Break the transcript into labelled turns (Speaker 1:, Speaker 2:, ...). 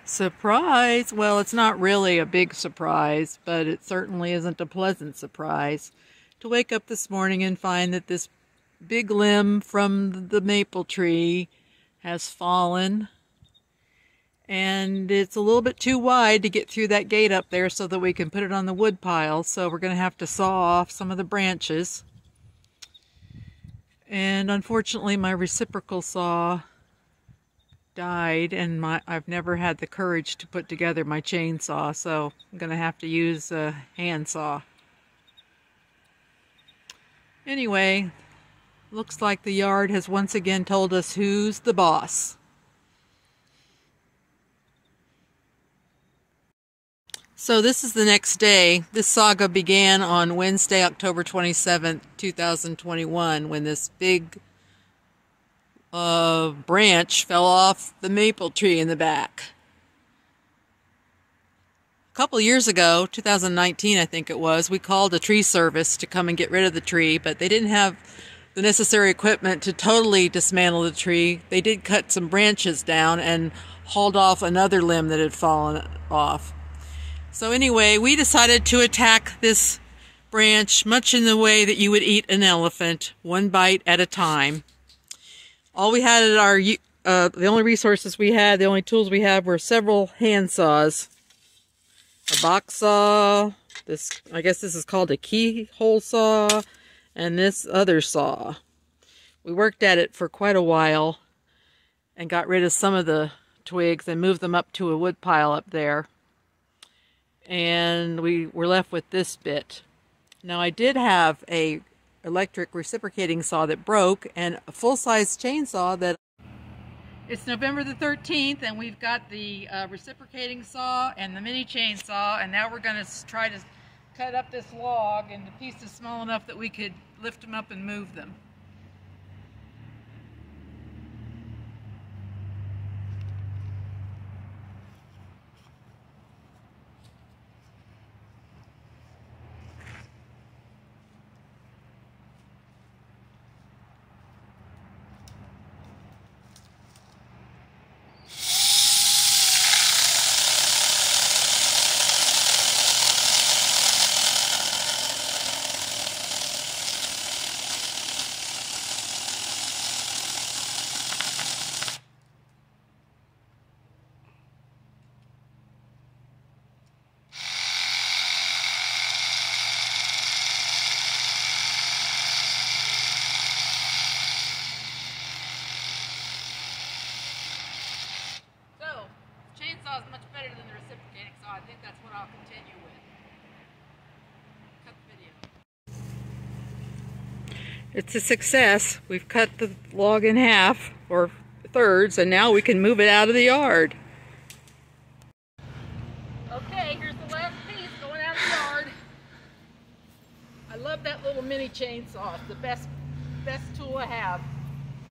Speaker 1: Surprise! Well, it's not really a big surprise, but it certainly isn't a pleasant surprise to wake up this morning and find that this big limb from the maple tree has fallen, and it's a little bit too wide to get through that gate up there so that we can put it on the wood pile, so we're going to have to saw off some of the branches. And unfortunately my reciprocal saw died, and I've never had the courage to put together my chainsaw, so I'm going to have to use a handsaw. Anyway, looks like the yard has once again told us who's the boss. So this is the next day. This saga began on Wednesday, October 27th, 2021, when this big branch fell off the maple tree in the back. A couple years ago, 2019 I think it was, we called a tree service to come and get rid of the tree, but they didn't have the necessary equipment to totally dismantle the tree. They did cut some branches down and hauled off another limb that had fallen off. So anyway, we decided to attack this branch much in the way that you would eat an elephant, one bite at a time. All we had at our, the only resources we had, the only tools we had were several hand saws. A box saw, I guess this is called a keyhole saw, and this other saw. We worked at it for quite a while and got rid of some of the twigs and moved them up to a wood pile up there. And we were left with this bit. Now I did have a electric reciprocating saw that broke and a full-size chainsaw that... It's November the 13th and we've got the reciprocating saw and the mini chainsaw, and now we're going to try to cut up this log into pieces small enough that we could lift them up and move them. Chainsaw is much better than the reciprocating saw. I think that's what I'll continue with. Cut the video. It's a success. We've cut the log in half, or thirds, and now we can move it out of the yard. Okay, here's the last piece going out of the yard. I love that little mini chainsaw. It's the best tool I have.